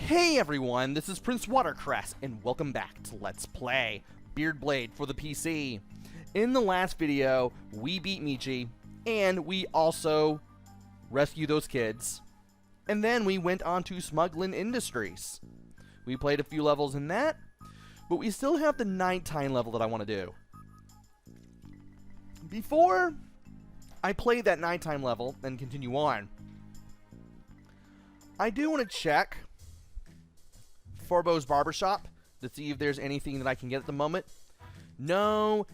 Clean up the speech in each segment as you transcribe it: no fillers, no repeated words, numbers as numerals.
Hey everyone, this is PrinceWatercress, and welcome back to Let's Play Beardblade for the PC. In the last video, we beat Michi, and we also rescued those kids. And then we went on to Smuggling Industries. We played a few levels in that, but we still have the nighttime level that I want to do. Before I play that nighttime level and continue on, I do want to check Forbo's Barbershop to see if there's anything that I can get at the moment. No,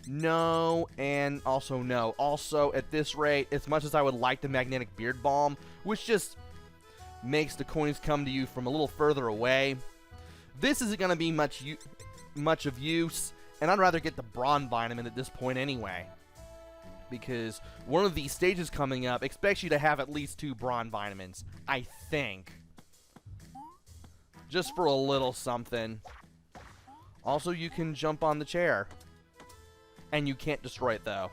and also no. Also, at this rate, as much as I would like the magnetic beard balm, which just makes the coins come to you from a little further away, this isn't going to be much of use, and I'd rather get the Brawn Vitamin at this point anyway. Because one of these stages coming up expects you to have at least 2 Brawn Vitamins, I think. Just for a little something. Also, you can jump on the chair. And you can't destroy it, though.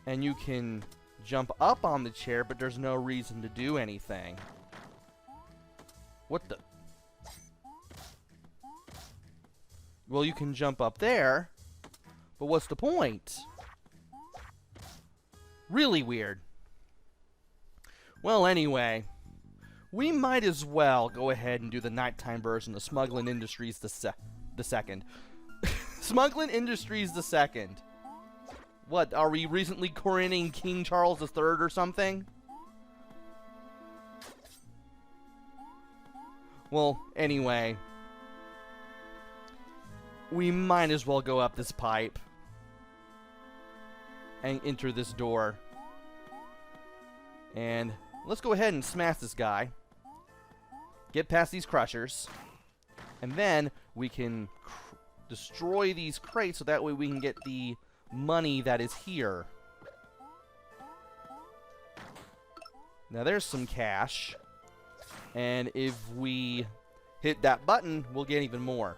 And you can jump up on the chair, but there's no reason to do anything. What the? Well, you can jump up there, but what's the point? Really weird. Well, anyway, we might as well go ahead and do the nighttime version of Smuggling Industries the second. Smuggling Industries the second. What, are we recently coroning King Charles III or something? Well, anyway, we might as well go up this pipe and enter this door. And let's go ahead and smash this guy. Get past these crushers. And then we can destroy these crates so that way we can get the money that is here. Now there's some cash. And if we hit that button, we'll get even more.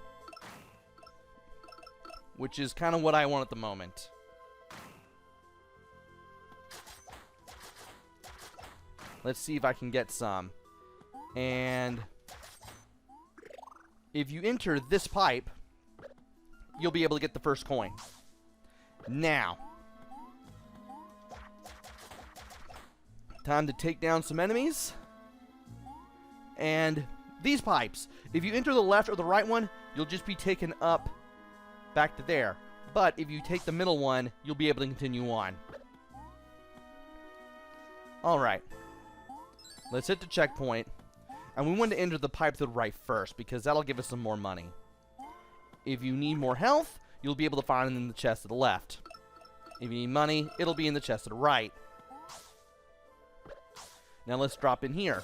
Which is kind of what I want at the moment. Let's see if I can get some. And if you enter this pipe, you'll be able to get the first coin. Now, time to take down some enemies. And these pipes, if you enter the left or the right one, you'll just be taken up back to there. But if you take the middle one, you'll be able to continue on. Alright. Let's hit the checkpoint. And we want to enter the pipe to the right first, because that'll give us some more money. If you need more health, you'll be able to find it in the chest to the left. If you need money, it'll be in the chest to the right. Now let's drop in here.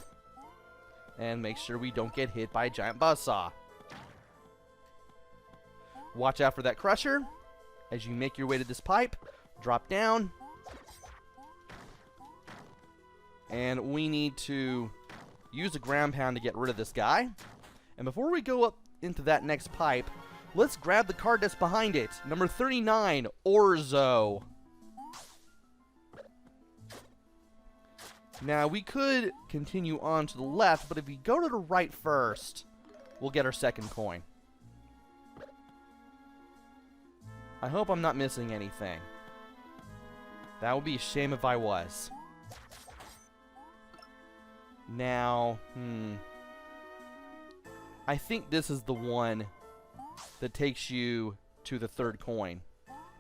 And make sure we don't get hit by a giant buzzsaw. Watch out for that crusher. As you make your way to this pipe, drop down. And we need to use a ground pound to get rid of this guy. And before we go up into that next pipe, let's grab the card that's behind it. Number 39, Orzo. Now, we could continue on to the left, but if we go to the right first, we'll get our second coin. I hope I'm not missing anything. That would be a shame if I was. Now, I think this is the one that takes you to the third coin.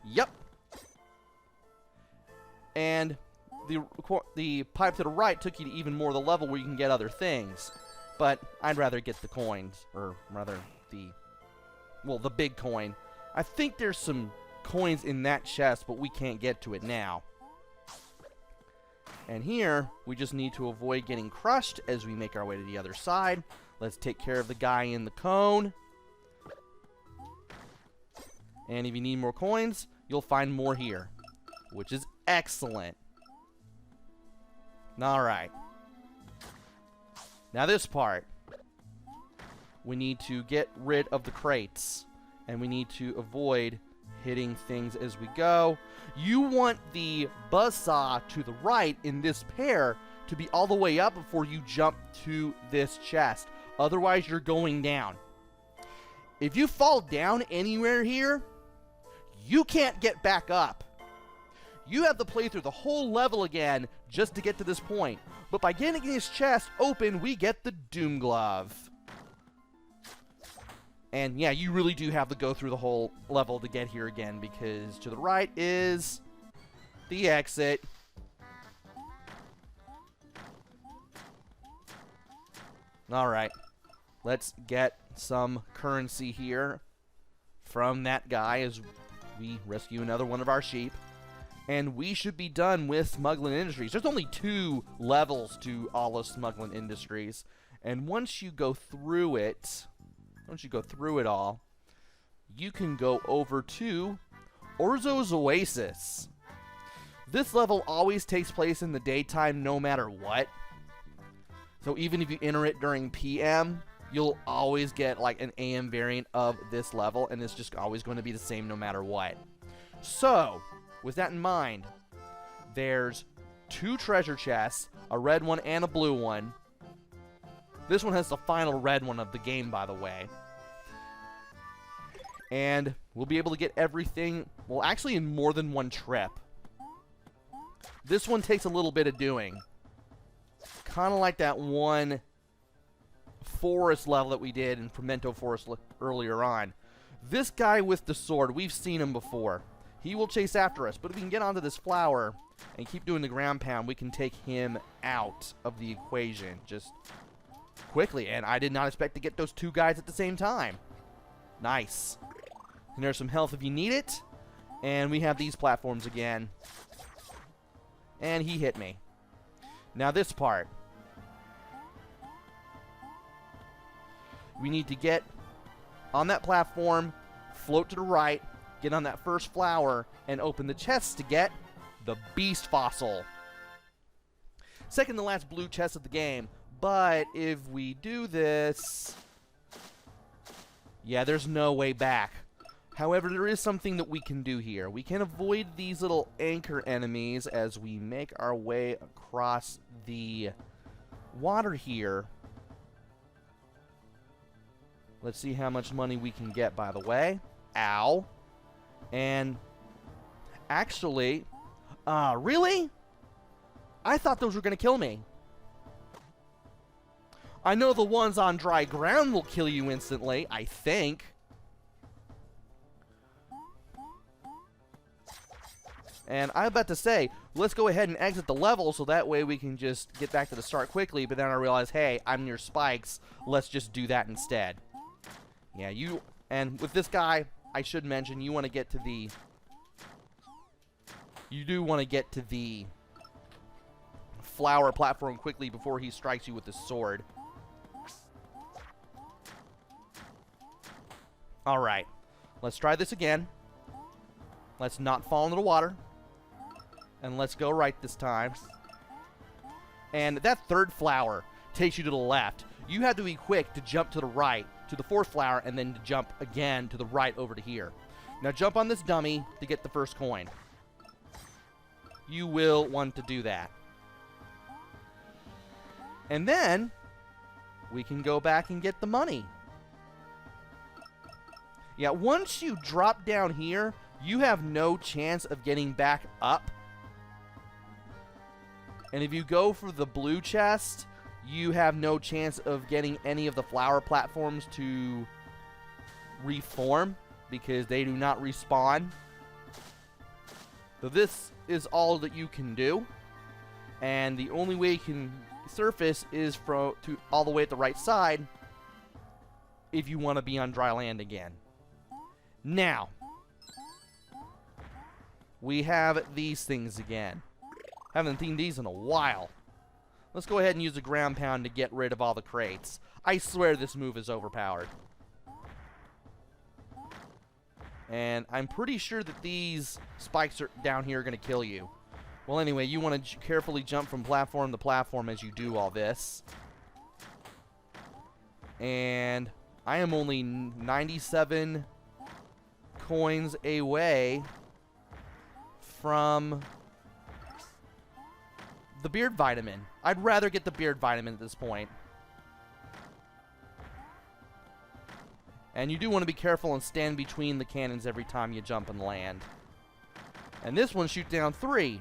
Yep. And the pipe to the right took you to even more of the level where you can get other things. But I'd rather get the coins, or rather the big coin. I think there's some coins in that chest, but we can't get to it now. And here, we just need to avoid getting crushed as we make our way to the other side. Let's take care of the guy in the cone. And if you need more coins, you'll find more here, which is excellent. Alright. Now this part. We need to get rid of the crates. And we need to avoid hitting things as we go. You want the buzzsaw to the right in this pair to be all the way up before you jump to this chest. Otherwise, you're going down. If you fall down anywhere here, you can't get back up. You have to play through the whole level again just to get to this point. But by getting this chest open, we get the Doom Glove. And yeah, you really do have to go through the whole level to get here again, because to the right is the exit. Alright, let's get some currency here from that guy as we rescue another one of our sheep. And we should be done with Smuggling Industries. There's only 2 levels to all of Smuggling Industries. And once you go through it, all, you can go over to Orzo's Oasis. This level always takes place in the daytime no matter what. So even if you enter it during PM, you'll always get like an AM variant of this level, and it's just always going to be the same no matter what. So, with that in mind, there's 2 treasure chests, a red one and a blue one. This one has the final red one of the game, by the way. And we'll be able to get everything, well, actually in more than one trip. This one takes a little bit of doing. Kind of like that one forest level that we did in Pimento Forest earlier on. This guy with the sword, we've seen him before. He will chase after us, but if we can get onto this flower and keep doing the ground pound, we can take him out of the equation just quickly. And I did not expect to get those 2 guys at the same time. Nice. And there's some health if you need it. And we have these platforms again. And he hit me. Now this part. We need to get on that platform, float to the right, get on that first flower, and open the chest to get the Beast Fossil. Second to last blue chest of the game. But if we do this, yeah, there's no way back. However, there is something that we can do here. We can avoid these little anchor enemies as we make our way across the water here. Let's see how much money we can get, by the way. Ow. And actually, really? I thought those were going to kill me. I know the ones on dry ground will kill you instantly, I think. And I'm about to say, let's go ahead and exit the level so that way we can just get back to the start quickly. But then I realized, hey, I'm near spikes. Let's just do that instead. Yeah, and with this guy, I should mention, you want to get to the... You do want to get to the flower platform quickly before he strikes you with his sword. Alright, let's try this again. Let's not fall into the water. And let's go right this time. And that third flower takes you to the left. You have to be quick to jump to the right, to the 4th flower, and then to jump again to the right over to here. Now jump on this dummy to get the first coin. You will want to do that. And then we can go back and get the money. Yeah, once you drop down here, you have no chance of getting back up. And if you go for the blue chest, you have no chance of getting any of the flower platforms to reform because they do not respawn. So this is all that you can do. And the only way you can surface is all the way at the right side if you want to be on dry land again. Now, we have these things again. Haven't seen these in a while. Let's go ahead and use the ground pound to get rid of all the crates. I swear this move is overpowered. And I'm pretty sure that these spikes are down here are going to kill you. Well, anyway, you want to carefully jump from platform to platform as you do all this. And I am only 97 coins away from the beard vitamin. I'd rather get the beard vitamin at this point. And you do want to be careful and stand between the cannons every time you jump and land. And this one shoots down 3.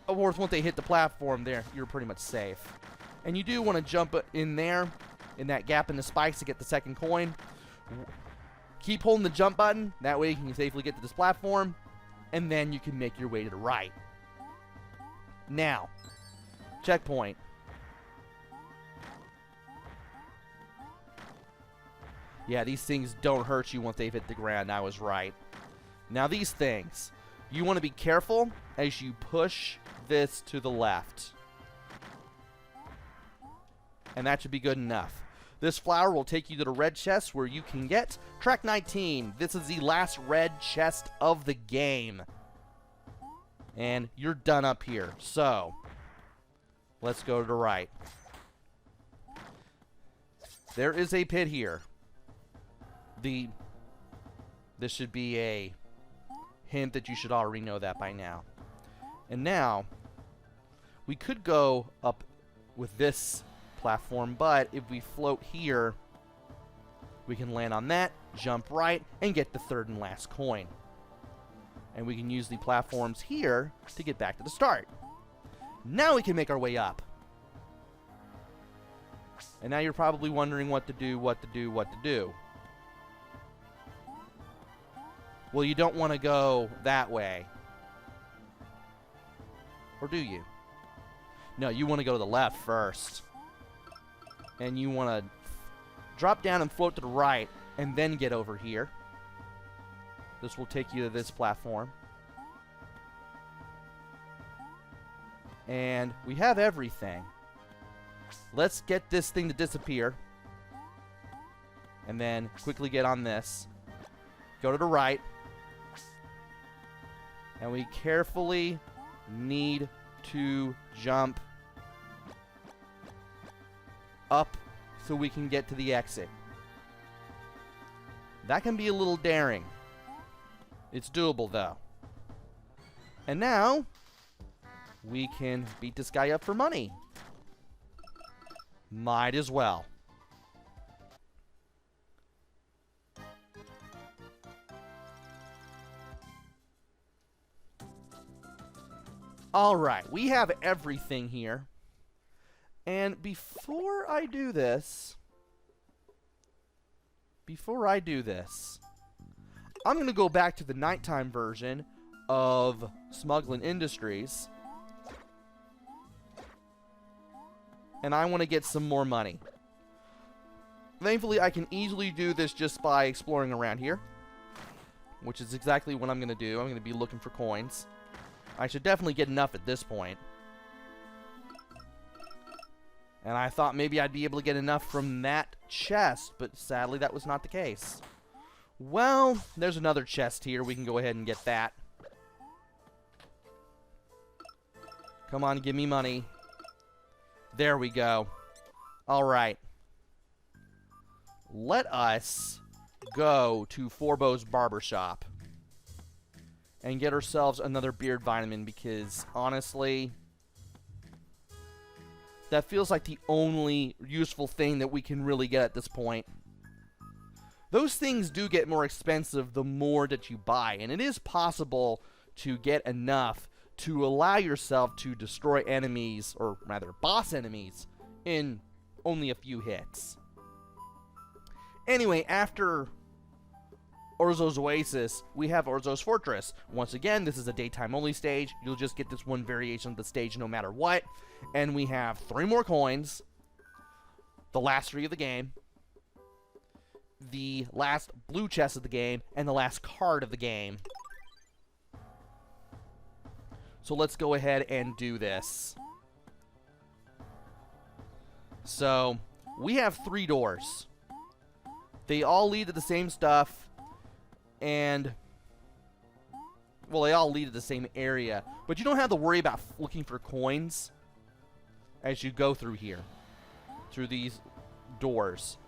Of course, once they hit the platform there, you're pretty much safe. And you do want to jump in there, in that gap in the spikes to get the second coin. Keep holding the jump button. That way you can safely get to this platform. And then you can make your way to the right. Now, checkpoint. Yeah, these things don't hurt you once they've hit the ground. I was right. Now these things, you want to be careful as you push this to the left. And that should be good enough. This flower will take you to the red chest where you can get track 19. This is the last red chest of the game. And you're done up here. So, let's go to the right. There is a pit here. This should be a hint that you should already know that by now. And now, we could go up with this platform, but if we float here, we can land on that, jump right, and get the third and last coin. And we can use the platforms here to get back to the start. Now we can make our way up. And now you're probably wondering what to do. Well, you don't want to go that way. Or do you? No, you want to go to the left first. And you want to drop down and float to the right, and then get over here. This will take you to this platform. And we have everything. Let's get this thing to disappear. And then quickly get on this. Go to the right. And we carefully need to jump up so we can get to the exit. That can be a little daring. It's doable, though. And now, we can beat this guy up for money. Might as well. Alright, we have everything here. And before I do this, I'm going to go back to the nighttime version of Smuggling Industries. And I want to get some more money. Thankfully, I can easily do this just by exploring around here, which is exactly what I'm going to do. I'm going to be looking for coins. I should definitely get enough at this point. And I thought maybe I'd be able to get enough from that chest, but sadly that was not the case. Well, there's another chest here. We can go ahead and get that. Come on, give me money. There we go. Alright. Let us go to Forbo's Barbershop and get ourselves another beard vitamin, because honestly, that feels like the only useful thing that we can really get at this point. Those things do get more expensive the more that you buy, and it is possible to get enough to allow yourself to destroy enemies, or rather boss enemies, in only a few hits. Anyway, after Orzo's Oasis, we have Orzo's Fortress. Once again, this is a daytime only stage. You'll just get this one variation of the stage no matter what. And we have 3 more coins. The last 3 of the game. The last blue chest of the game. And the last card of the game. So let's go ahead and do this. So, we have 3 doors. They all lead to the same stuff. And, well, they all lead to the same area. But you don't have to worry about looking for coins as you go through here. Through these doors.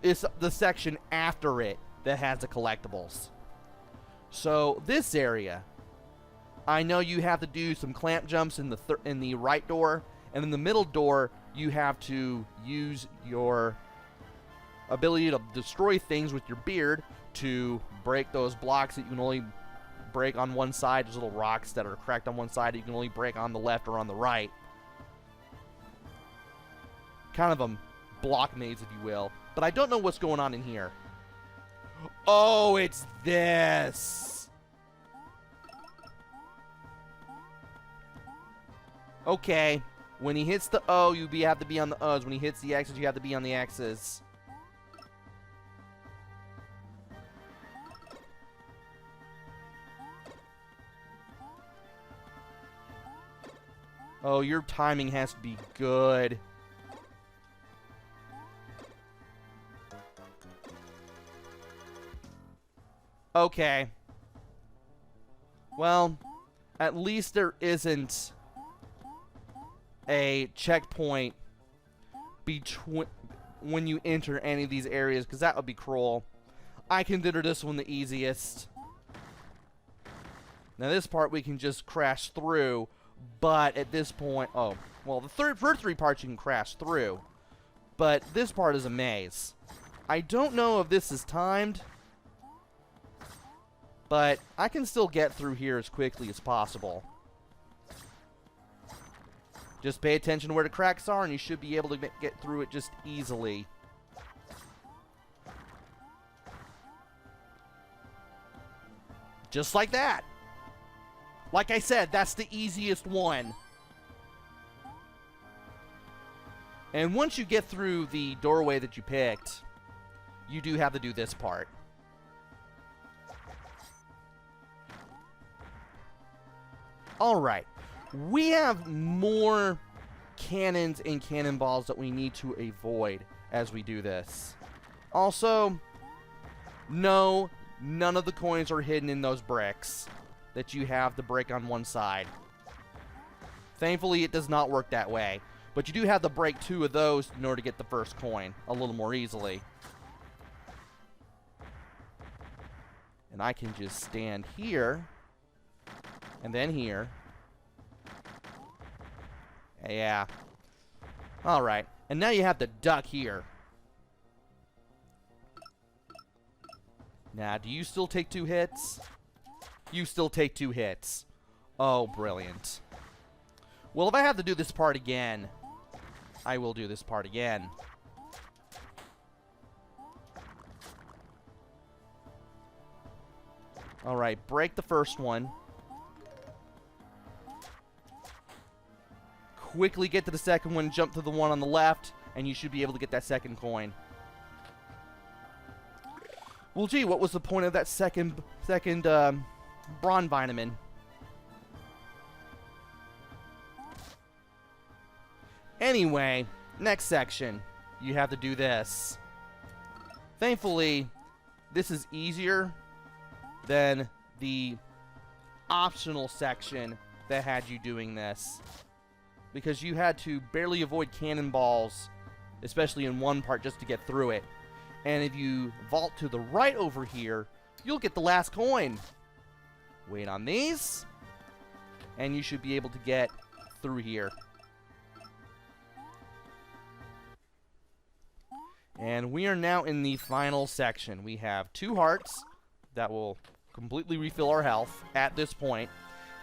It's the section after it that has the collectibles. So this area, I know you have to do some clamp jumps in the right door, and in the middle door you have to use your ability to destroy things with your beard to break those blocks that you can only break on one side. Those little rocks that are cracked on one side that you can only break on the left or on the right. Kind of a block maze, if you will. But I don't know what's going on in here. Oh, it's this. Okay. When he hits the O, you have to be on the O's. When he hits the X's, you have to be on the X's. Oh, your timing has to be good. Okay. Well, at least there isn't a checkpoint between when you enter any of these areas, because that would be cruel. I consider this one the easiest. Now this part we can just crash through, but at this point, oh, well, the first three parts you can crash through, but this part is a maze. I don't know if this is timed, but I can still get through here as quickly as possible. Just pay attention to where the cracks are, and you should be able to get through it just easily. Just like that. Like I said, that's the easiest one. And once you get through the doorway that you picked, you do have to do this part. Alright. We have more cannons and cannonballs that we need to avoid as we do this. Also, no, none of the coins are hidden in those bricks that you have to break on one side. Thankfully, it does not work that way. But you do have to break 2 of those in order to get the first coin a little more easily. And I can just stand here, and then here. Yeah. Alright. And now you have to duck here. Now, do you still take 2 hits? You still take 2 hits. Oh, brilliant. Well, if I have to do this part again, I will do this part again. Alright, break the first one. Quickly get to the second one, jump to the one on the left, and you should be able to get that second coin. Well, gee, what was the point of that second Brawn Vitamin? Anyway, next section. You have to do this. Thankfully, this is easier than the optional section that had you doing this, because you had to barely avoid cannonballs, especially in one part, just to get through it. And if you vault to the right over here, you'll get the last coin. Wait on these, and you should be able to get through here. And we are now in the final section. We have 2 hearts that will completely refill our health at this point.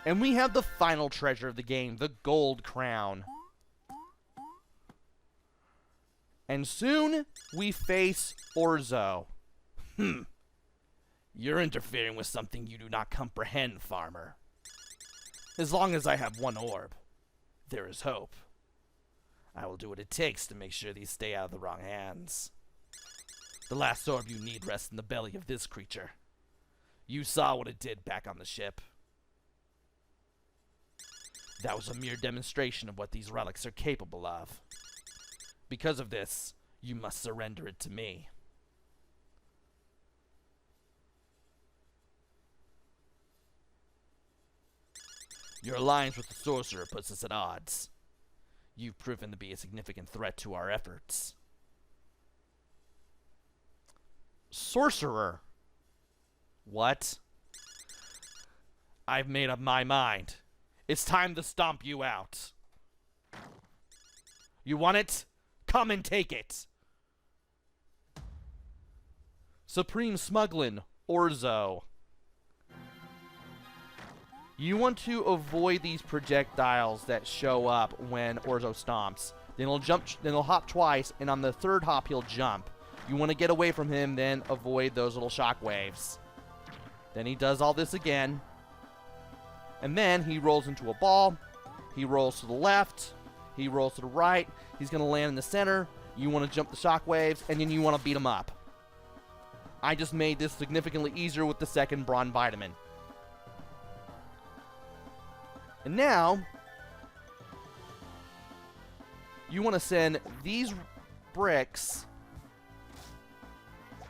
And we have the final treasure of the game, the gold crown. And soon, we face Orzo. You're interfering with something you do not comprehend, farmer. As long as I have 1 orb, there is hope. I will do what it takes to make sure these stay out of the wrong hands. The last orb you need rests in the belly of this creature. You saw what it did back on the ship. That was a mere demonstration of what these relics are capable of. Because of this, you must surrender it to me. Your alliance with the sorcerer puts us at odds. You've proven to be a significant threat to our efforts. Sorcerer? What? I've made up my mind. It's time to stomp you out. You want it? Come and take it. Supreme Smugglin', Orzo. You want to avoid these projectiles that show up when Orzo stomps. Then he'll hop twice, and on the third hop he'll jump. You want to get away from him, then avoid those little shockwaves. Then he does all this again. And then he rolls into a ball. He rolls to the left. He rolls to the right. He's going to land in the center. You want to jump the shockwaves, and then you want to beat him up. I just made this significantly easier with the second Bron Vitamin. And now, you want to send these bricks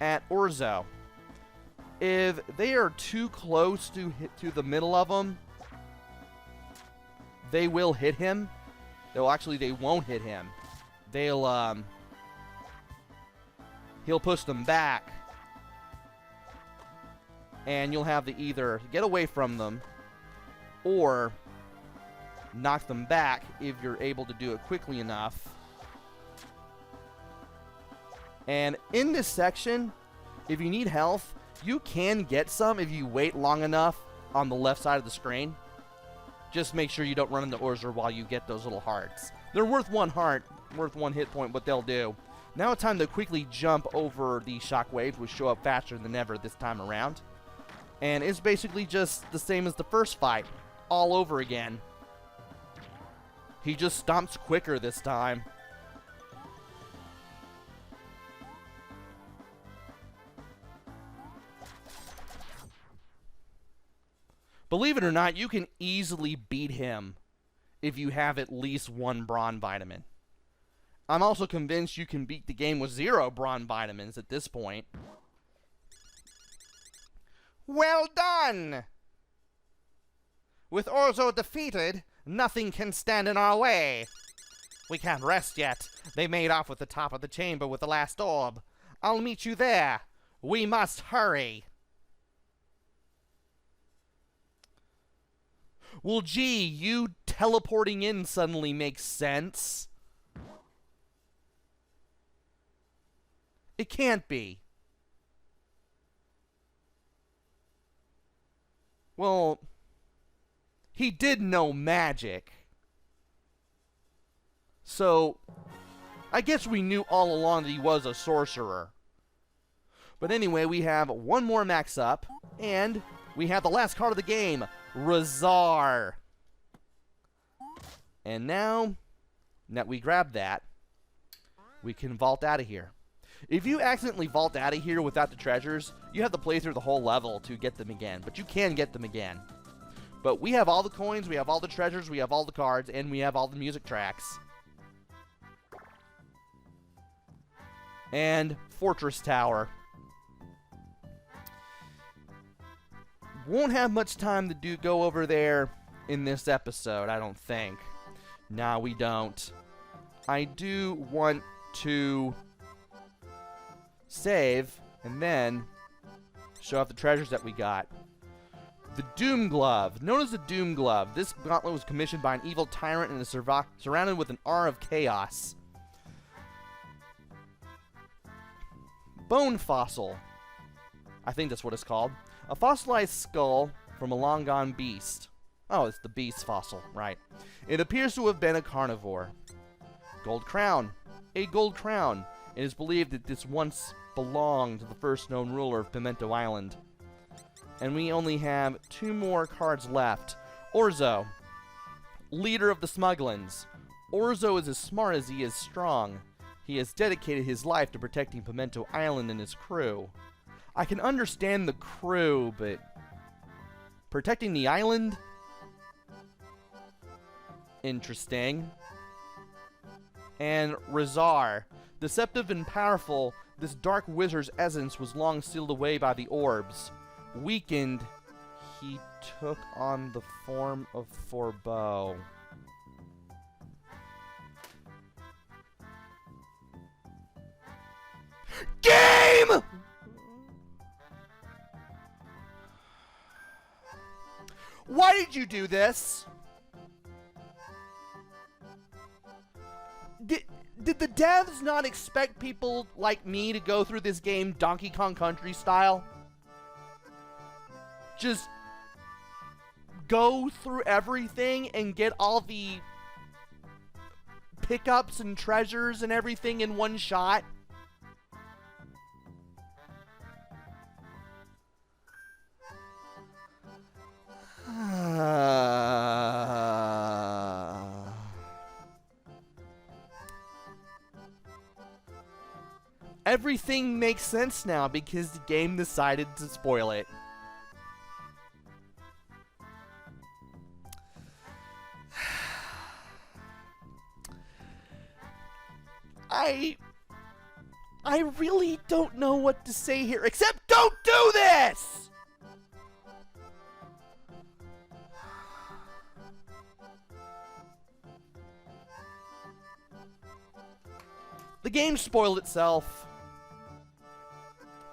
at Orzo. If they are too close to the middle of them, they will hit him. They won't hit him. He'll push them back. And you'll have to either get away from them or knock them back if you're able to do it quickly enough. And in this section, if you need health, you can get some if you wait long enough on the left side of the screen. Just make sure you don't run into Orzo while you get those little hearts. They're worth 1 heart, worth 1 hit point, but they'll do. Now it's time to quickly jump over these shockwaves, which show up faster than ever this time around. And it's basically just the same as the first fight, all over again. He just stomps quicker this time. Believe it or not, you can easily beat him if you have at least 1 Bron Vitamin. I'm also convinced you can beat the game with 0 Bron Vitamins at this point. Well done! With Orzo defeated, nothing can stand in our way. We can't rest yet. They made off with the top of the chamber with the last orb. I'll meet you there. We must hurry. Well, gee, you teleporting in suddenly makes sense. It can't be. Well, he did know magic. So, I guess we knew all along that he was a sorcerer. But anyway, we have 1 more max up, and we have the last card of the game, Razar. And now that we grab that, we can vault out of here. If you accidentally vault out of here without the treasures, you have to play through the whole level to get them again. But you can get them again. But we have all the coins, we have all the treasures, we have all the cards, and we have all the music tracks. And Fortress Tower. Won't have much time to go over there in this episode, I don't think. Nah, we don't. I do want to save and then show off the treasures that we got. The Doom Glove. Known as the Doom Glove, this gauntlet was commissioned by an evil tyrant and is surrounded with an aura of chaos. Bone Fossil. I think that's what it's called. A fossilized skull from a long-gone beast. Oh, it's the beast fossil, right. It appears to have been a carnivore. Gold Crown. A gold crown. It is believed that this once belonged to the first known ruler of Pimento Island. And we only have 2 more cards left. Orzo. Leader of the Smugglins. Orzo is as smart as he is strong. He has dedicated his life to protecting Pimento Island and his crew. I can understand the crew, but protecting the island? Interesting. And Razar. Deceptive and powerful, this dark wizard's essence was long sealed away by the orbs. Weakened, he took on the form of Forbeau. Game! Why did you do this? Did the devs not expect people like me to go through this game Donkey Kong Country style? Just go through everything and get all the pickups and treasures and everything in one shot? Everything makes sense now because the game decided to spoil it. I really don't know what to say here except don't do this! The game spoiled itself.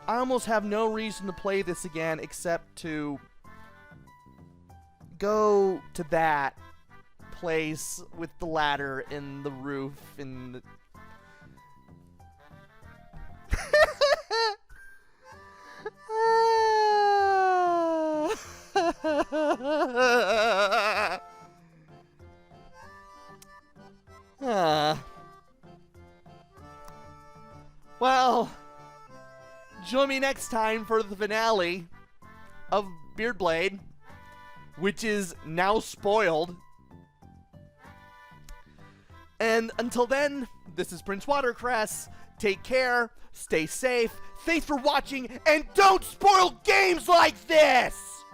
I almost have no reason to play this again except to go to that place with the ladder and the roof and the Well, join me next time for the finale of Beardblade, which is now spoiled. And until then, this is PrinceWatercress. Take care, stay safe, thanks for watching, and don't spoil games like this!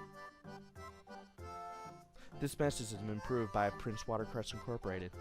This message has been approved by PrinceWatercress Incorporated.